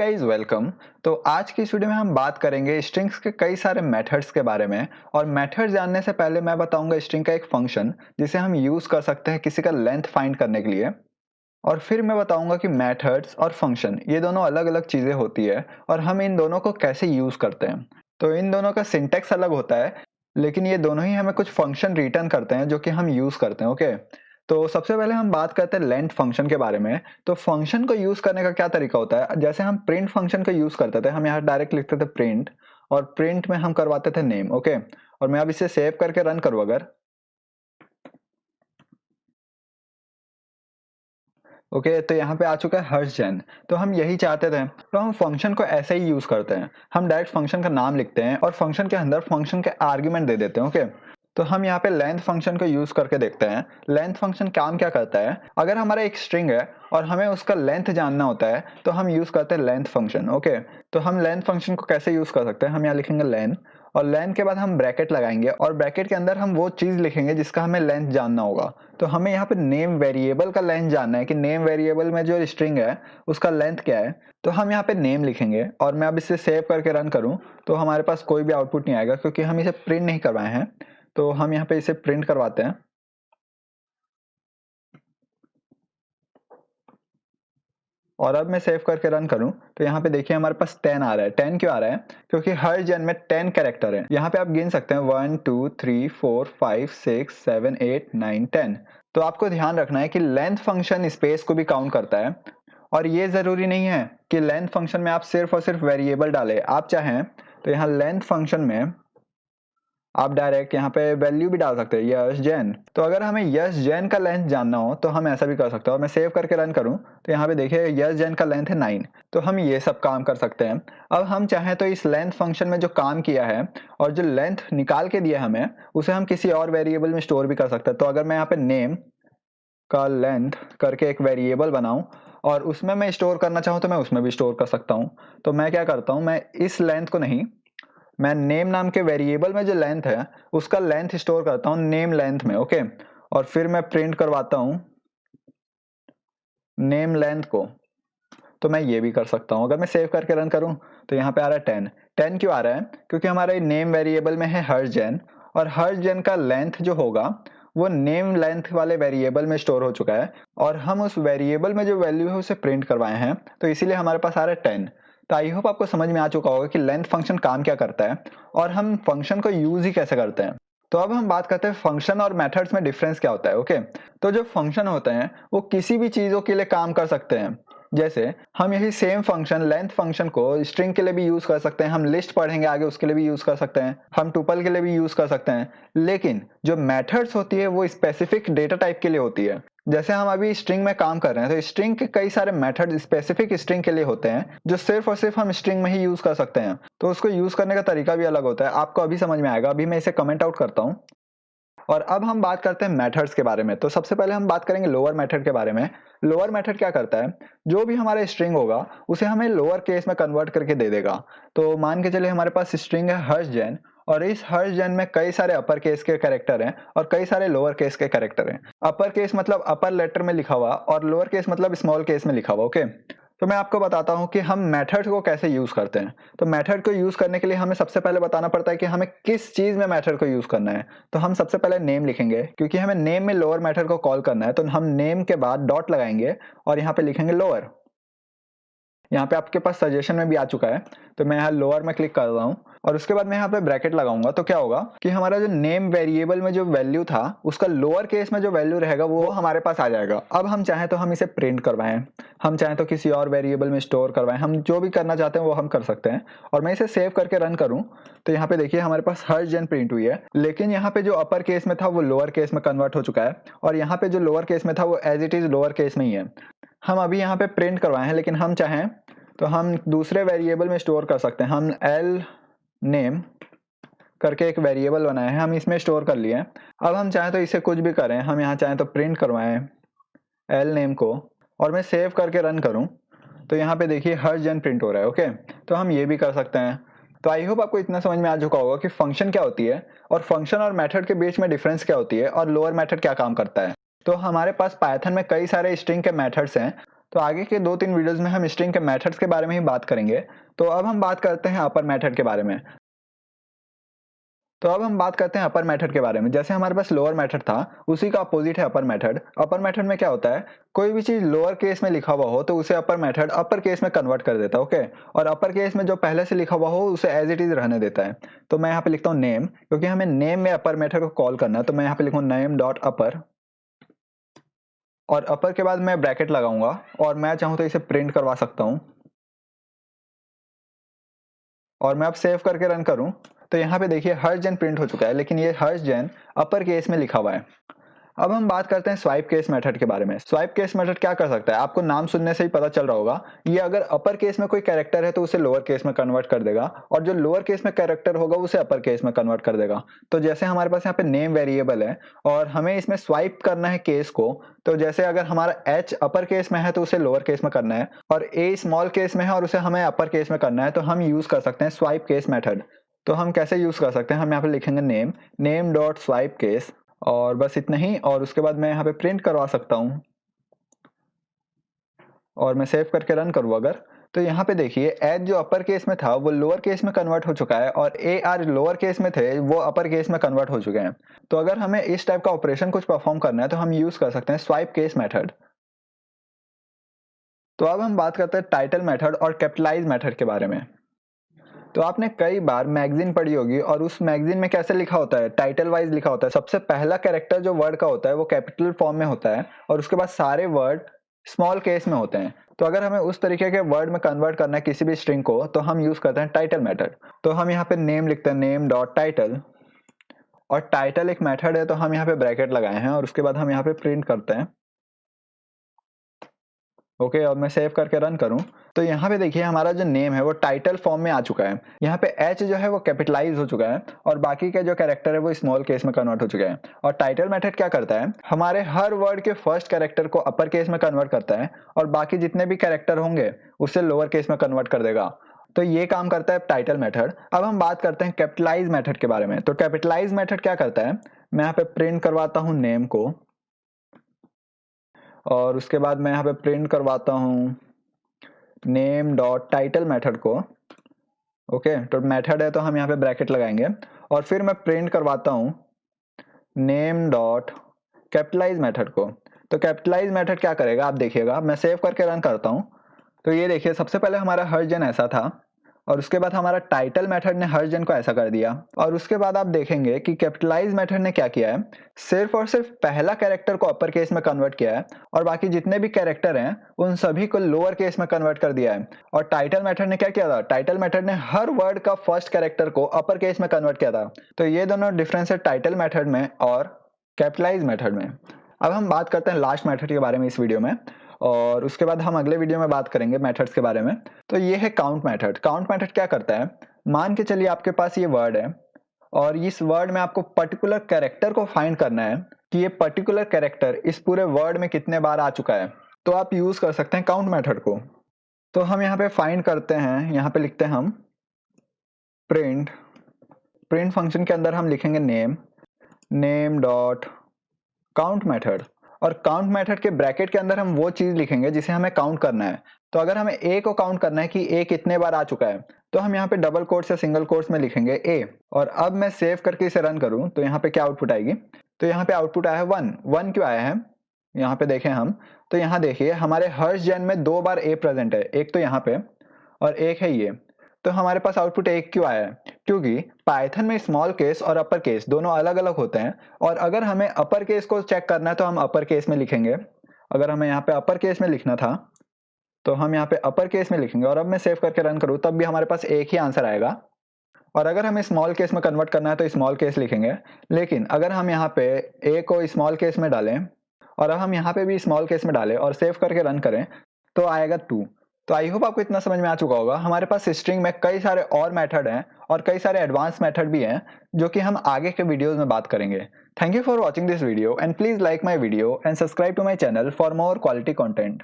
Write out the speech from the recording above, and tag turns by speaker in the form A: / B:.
A: Guys welcome. तो आज की इस वीडियो में हम बात करेंगे स्ट्रिंग्स के कई सारे मेथड्स के बारे में। और मेथड जानने से पहले मैं बताऊंगा स्ट्रिंग का एक फंक्शन जिसे हम यूज कर सकते हैं किसी का लेंथ फाइंड करने के लिए। और फिर मैं बताऊंगा कि मेथड्स और फंक्शन ये दोनों अलग अलग चीजें होती है और हम इन दोनों को कैसे यूज करते हैं। तो इन दोनों का सिंटेक्स अलग होता है, लेकिन ये दोनों ही हमें कुछ फंक्शन रिटर्न करते हैं जो कि हम यूज करते हैं। ओके, तो सबसे पहले हम बात करते हैं लेंथ फंक्शन के बारे में। तो फंक्शन को यूज करने का क्या तरीका होता है, जैसे हम प्रिंट फंक्शन को यूज करते थे, हम यहाँ डायरेक्ट लिखते थे प्रिंट और प्रिंट में हम करवाते थे नेम। ओके, और मैं अब इसे सेव करके रन करूँ अगर, ओके तो यहाँ पे आ चुका है हर्षजन। तो हम यही चाहते थे, तो हम फंक्शन को ऐसे ही यूज करते हैं। हम डायरेक्ट फंक्शन का नाम लिखते हैं और फंक्शन के अंदर फंक्शन के आर्ग्यूमेंट दे देते हैं। ओके, तो हम यहाँ पे लेंथ फंक्शन को यूज करके देखते हैं लेंथ फंक्शन काम क्या करता है। अगर हमारा एक स्ट्रिंग है और हमें उसका लेंथ जानना होता है तो हम यूज करते हैं लेंथ फंक्शन। ओके, तो हम लेंथ फंक्शन को कैसे यूज कर सकते हैं, हम यहाँ लिखेंगे लेंथ और लेंथ के बाद हम ब्रैकेट लगाएंगे और ब्रैकेट के अंदर हम वो चीज लिखेंगे जिसका हमें लेंथ जानना होगा। तो हमें यहाँ पे नेम वेरिएबल का लेंथ जानना है कि नेम वेरिएबल में जो स्ट्रिंग है उसका लेंथ क्या है। तो हम यहाँ पे नेम लिखेंगे और मैं अब इसे सेव करके रन करूँ तो हमारे पास कोई भी आउटपुट नहीं आएगा क्योंकि हम इसे प्रिंट नहीं करवाए हैं। तो हम यहाँ पे इसे प्रिंट करवाते हैं और अब मैं सेव करके रन करूं तो यहाँ पे देखिए हमारे पास 10 आ रहा है। 10 क्यों आ रहा है, क्योंकि हर जन में 10 कैरेक्टर है। यहाँ पे आप गिन सकते हैं 1 2 3 4 5 6 7 8 9 10। तो आपको ध्यान रखना है कि लेंथ फंक्शन स्पेस को भी काउंट करता है और ये जरूरी नहीं है कि लेंथ फंक्शन में आप सिर्फ और सिर्फ वेरिएबल डालें। आप चाहें तो यहाँ लेंथ फंक्शन में आप डायरेक्ट यहाँ पे वैल्यू भी डाल सकते हैं यश जैन। तो अगर हमें यश जैन का लेंथ जानना हो तो हम ऐसा भी कर सकते हैं और मैं सेव करके रन करूं तो यहाँ पे देखिए यश जैन का लेंथ है 9। तो हम ये सब काम कर सकते हैं। अब हम चाहें तो इस लेंथ फंक्शन में जो काम किया है और जो लेंथ निकाल के दिया हमें उसे हम किसी और वेरिएबल में स्टोर भी कर सकते हैं। तो अगर मैं यहाँ पे नेम का लेंथ करके एक वेरिएबल बनाऊं और उसमें मैं स्टोर करना चाहूँ तो मैं उसमें भी स्टोर कर सकता हूँ। तो मैं क्या करता हूँ, मैं इस लेंथ को नहीं, मैं नेम नाम के वेरिएबल में जो लेंथ है उसका लेंथ स्टोर करता हूँ नेम लेंथ में। ओके, और फिर मैं प्रिंट करवाता हूँ नेम लेंथ को। तो मैं ये भी कर सकता हूँ। अगर मैं सेव करके रन करूँ तो यहाँ पे आ रहा है 10। 10 क्यों आ रहा है, क्योंकि हमारे नेम वेरिएबल में है हर जन और हर जन का लेंथ जो होगा वो नेम लेंथ वाले वेरिएबल में स्टोर हो चुका है और हम उस वेरिएबल में जो वैल्यू है उसे प्रिंट करवाए हैं, तो इसीलिए हमारे पास आ रहा है 10। तो आई होप आपको समझ में आ चुका होगा कि लेंथ फंक्शन काम क्या करता है और हम फंक्शन को यूज ही कैसे करते हैं। तो अब हम बात करते हैं फंक्शन और मेथड्स में डिफरेंस क्या होता है। ओके, तो जो फंक्शन होते हैं वो किसी भी चीजों के लिए काम कर सकते हैं। जैसे हम यही सेम फंक्शन लेंथ फंक्शन को स्ट्रिंग के लिए भी यूज कर सकते हैं, हम लिस्ट पढ़ेंगे आगे उसके लिए भी यूज कर सकते हैं, हम टुपल के लिए भी यूज कर सकते हैं। लेकिन जो मेथड्स होती है वो स्पेसिफिक डेटा टाइप के लिए होती है। जैसे हम अभी स्ट्रिंग में काम कर रहे हैं तो स्ट्रिंग के कई सारे मेथड स्पेसिफिक स्ट्रिंग के लिए होते हैं जो सिर्फ और सिर्फ हम स्ट्रिंग में ही यूज कर सकते हैं। तो उसको यूज करने का तरीका भी अलग होता है, आपको अभी समझ में आएगा। अभी मैं इसे कमेंट आउट करता हूँ और अब हम बात करते हैं मेथड्स के बारे में। तो सबसे पहले हम बात करेंगे लोअर मेथड के बारे में। लोअर मेथड क्या करता है, जो भी हमारा स्ट्रिंग होगा उसे हमें लोअर केस में कन्वर्ट करके दे देगा। तो मान के चलिए हमारे पास स्ट्रिंग है हर्ष जैन और इस हर्ष जैन में कई सारे अपर केस के कैरेक्टर हैं और कई सारे लोअर केस के कैरेक्टर हैं। अपर केस मतलब अपर लेटर में लिखा हुआ और लोअर केस मतलब स्मॉल केस में लिखा हुआ। ओके, तो मैं आपको बताता हूं कि हम मेथड को कैसे यूज करते हैं। तो मेथड को यूज करने के लिए हमें सबसे पहले बताना पड़ता है कि हमें किस चीज में मेथड को यूज करना है। तो हम सबसे पहले नेम लिखेंगे, क्योंकि हमें नेम में लोअर मेथड को कॉल करना है। तो हम नेम के बाद डॉट लगाएंगे और यहाँ पे लिखेंगे लोअर। यहाँ पे आपके पास सजेशन में भी आ चुका है, तो मैं यहाँ लोअर में क्लिक कर रहा हूँ और उसके बाद मैं यहाँ पे ब्रैकेट लगाऊंगा। तो क्या होगा कि हमारा जो नेम वेरिएबल में जो वैल्यू था उसका लोअर केस में जो वैल्यू रहेगा वो हमारे पास आ जाएगा। अब हम चाहें तो हम इसे प्रिंट करवाएं, हम चाहें तो किसी और वेरिएबल में स्टोर करवाएं, हम जो भी करना चाहते हैं वो हम कर सकते हैं। और मैं इसे सेव करके रन करूं तो यहाँ पे देखिए हमारे पास हर जन प्रिंट हुई है, लेकिन यहाँ पे जो अपर केस में था वो लोअर केस में कन्वर्ट हो चुका है और यहाँ पे जो लोअर केस में था वो as it is lower case में ही है। हम अभी यहाँ पे प्रिंट करवाए हैं, लेकिन हम चाहें तो हम दूसरे वेरिएबल में स्टोर कर सकते हैं। हम एल नेम करके एक वेरिएबल बनाए हैं, हम इसमें स्टोर कर लिए। अब हम चाहें तो इसे कुछ भी करें, हम यहाँ चाहें तो प्रिंट करवाएं एल नेम को और मैं सेव करके रन करूं तो यहाँ पे देखिए हर जन प्रिंट हो रहा है। ओके, तो हम ये भी कर सकते हैं। तो आई होप आपको इतना समझ में आ चुका होगा कि फंक्शन क्या होती है और फंक्शन और मेथड के बीच में डिफरेंस क्या होती है और लोअर मेथड क्या काम करता है। तो हमारे पास पाइथन में कई सारे स्ट्रिंग के मेथड्स हैं तो आगे के 2-3 वीडियोस में हम स्ट्रिंग के मेथड्स के बारे में ही बात करेंगे। तो अब हम बात करते हैं अपर मेथड के बारे में। तो अब हम बात करते हैं अपर मेथड के बारे में। जैसे हमारे पास लोअर मेथड था, उसी का अपोजिट है अपर मेथड। अपर मेथड में क्या होता है, कोई भी चीज लोअर केस में लिखा हुआ हो तो उसे अपर मेथड अपर केस में कन्वर्ट कर देता है, ओके। और अपर केस में जो पहले से लिखा हुआ हो उसे एज इट इज रहने देता है। तो मैं यहाँ पे लिखता हूँ नेम, क्योंकि हमें नेम में अपर मेथड को कॉल करना है। तो मैं यहाँ पे लिखूँ नेम डॉट अपर, और अपर के बाद मैं ब्रैकेट लगाऊंगा, और मैं चाहूँ तो इसे प्रिंट करवा सकता हूँ। और मैं अब सेव करके रन करूं तो यहाँ पे देखिए हर्ष जैन प्रिंट हो चुका है, लेकिन ये हर्ष जैन अपर केस में लिखा हुआ है। अब हम बात करते हैं स्वाइप केस मेथड के बारे में। स्वाइप केस मेथड क्या कर सकता है, आपको नाम सुनने से ही पता चल रहा होगा। ये अगर अपर केस में कोई कैरेक्टर है तो उसे लोअर केस में कन्वर्ट कर देगा, और जो लोअर केस में कैरेक्टर होगा उसे अपर केस में कन्वर्ट कर देगा। तो जैसे हमारे पास यहाँ पे नेम वेरिएबल है और हमें इसमें स्वाइप करना है केस को, तो जैसे अगर हमारा एच अपर केस में है तो उसे लोअर केस में करना है, और ए स्मॉल केस में है और उसे हमें अपर केस में करना है, तो हम यूज कर सकते हैं स्वाइप केस मेथड। तो हम कैसे यूज कर सकते हैं, हम यहाँ पे लिखेंगे नेम डॉट स्वाइप केस, और बस इतना ही। और उसके बाद मैं यहाँ पे प्रिंट करवा सकता हूँ, और मैं सेव करके रन करूँ अगर, तो यहाँ पे देखिए एच जो अपर केस में था वो लोअर केस में कन्वर्ट हो चुका है, और ए आर लोअर केस में थे वो अपर केस में कन्वर्ट हो चुके हैं। तो अगर हमें इस टाइप का ऑपरेशन कुछ परफॉर्म करना है तो हम यूज कर सकते हैं स्वाइप केस मेथड। तो अब हम बात करते हैं टाइटल मेथड और कैपिटलाइज मेथड के बारे में। तो आपने कई बार मैगजीन पढ़ी होगी, और उस मैगजीन में कैसे लिखा होता है, टाइटल वाइज लिखा होता है। सबसे पहला कैरेक्टर जो वर्ड का होता है वो कैपिटल फॉर्म में होता है, और उसके बाद सारे वर्ड स्मॉल केस में होते हैं। तो अगर हमें उस तरीके के वर्ड में कन्वर्ट करना है किसी भी स्ट्रिंग को, तो हम यूज करते हैं टाइटल मेथड। तो हम यहाँ पे नेम लिखते हैं, नेम डॉट टाइटल, और टाइटल एक मेथड है तो हम यहाँ पे ब्रैकेट लगाए हैं, और उसके बाद हम यहाँ पे प्रिंट करते हैं, ओके। और मैं सेव करके रन करूं तो यहाँ पे देखिए हमारा जो नेम है वो टाइटल फॉर्म में आ चुका है। यहाँ पे एच जो है वो कैपिटलाइज हो चुका है, और बाकी के जो कैरेक्टर है वो स्मॉल केस में कन्वर्ट हो चुके हैं। और टाइटल मेथड क्या करता है, हमारे हर वर्ड के फर्स्ट कैरेक्टर को अपर केस में कन्वर्ट करता है, और बाकी जितने भी कैरेक्टर होंगे उससे लोअर केस में कन्वर्ट कर देगा। तो ये काम करता है टाइटल मेथड। अब हम बात करते हैं कैपिटलाइज मेथड के बारे में। तो कैपिटलाइज मेथड क्या करता है, मैं यहाँ पे प्रिंट करवाता हूँ नेम को, और उसके बाद मैं यहाँ पे प्रिंट करवाता हूँ नेम डॉट टाइटल मेथड को, ओके। तो मेथड है तो हम यहाँ पे ब्रैकेट लगाएंगे, और फिर मैं प्रिंट करवाता हूँ नेम डॉट कैपिटलाइज मेथड को। तो कैपिटलाइज मेथड क्या करेगा आप देखिएगा, मैं सेव करके रन करता हूँ। तो ये देखिए सबसे पहले हमारा हर जन ऐसा था, और उसके बाद हमारा टाइटल मेथड ने हर जन को ऐसा कर दिया, और उसके बाद आप देखेंगे कि कैपिटलाइज मेथड ने क्या किया है, सिर्फ और सिर्फ पहला कैरेक्टर को अपर केस में कन्वर्ट किया है, और बाकी जितने भी कैरेक्टर हैं उन सभी को लोअर केस में कन्वर्ट कर दिया है। और टाइटल मेथड ने क्या किया था, टाइटल मेथड ने हर वर्ड का फर्स्ट कैरेक्टर को अपर केस में कन्वर्ट किया था। तो ये दोनों डिफरेंस है टाइटल मेथड में और कैपिटलाइज मेथड में। अब हम बात करते हैं लास्ट मेथड के बारे में इस वीडियो में, और उसके बाद हम अगले वीडियो में बात करेंगे मेथड्स के बारे में। तो ये है काउंट मेथड। काउंट मेथड क्या करता है, मान के चलिए आपके पास ये वर्ड है, और इस वर्ड में आपको पर्टिकुलर कैरेक्टर को फाइंड करना है कि ये पर्टिकुलर कैरेक्टर इस पूरे वर्ड में कितने बार आ चुका है। तो आप यूज कर सकते हैं काउंट मेथड को। तो हम यहाँ पे फाइंड करते हैं, यहाँ पे लिखते हैं हम प्रिंट फंक्शन के अंदर हम लिखेंगे नेम डॉट काउंट मेथड, और काउंट मेथड के ब्रैकेट के अंदर हम वो चीज लिखेंगे जिसे हमें काउंट करना है। तो अगर हमें ए को काउंट करना है कि ए कितने बार आ चुका है, तो हम यहाँ पे डबल कोट्स या सिंगल कोट्स में लिखेंगे ए। और अब मैं सेव करके इसे रन करूं तो यहाँ पे क्या आउटपुट आएगी, तो यहाँ पे आउटपुट आया है 1 क्यों आया है, यहाँ पे देखें हम, तो यहाँ देखिए हमारे हर्ष जैन में 2 बार ए प्रेजेंट है, एक तो यहाँ पे और एक है ये। तो हमारे पास आउटपुट 1 क्यों आया है, क्योंकि पाइथन में स्मॉल केस और अपर केस दोनों अलग अलग होते हैं, और अगर हमें अपर केस को चेक करना है तो हम अपर केस में लिखेंगे। अगर हमें यहाँ पे अपर केस में लिखना था तो हम यहाँ पे अपर केस में लिखेंगे, और अब मैं सेव करके रन करूँ तब भी हमारे पास एक ही आंसर आएगा। और अगर हमें स्मॉल केस में कन्वर्ट करना है तो स्मॉल केस लिखेंगे, लेकिन अगर हम यहाँ पे ए को स्मॉल केस में डालें और अब हम यहाँ पे भी स्मॉल केस में डालें और सेव करके रन करें तो आएगा 2। तो आई होप आपको इतना समझ में आ चुका होगा। हमारे पास स्ट्रिंग में कई सारे और मेथड हैं और कई सारे एडवांस मेथड भी हैं जो कि हम आगे के वीडियोस में बात करेंगे। Thank you for watching this video and please like my video and subscribe to my channel for more quality content.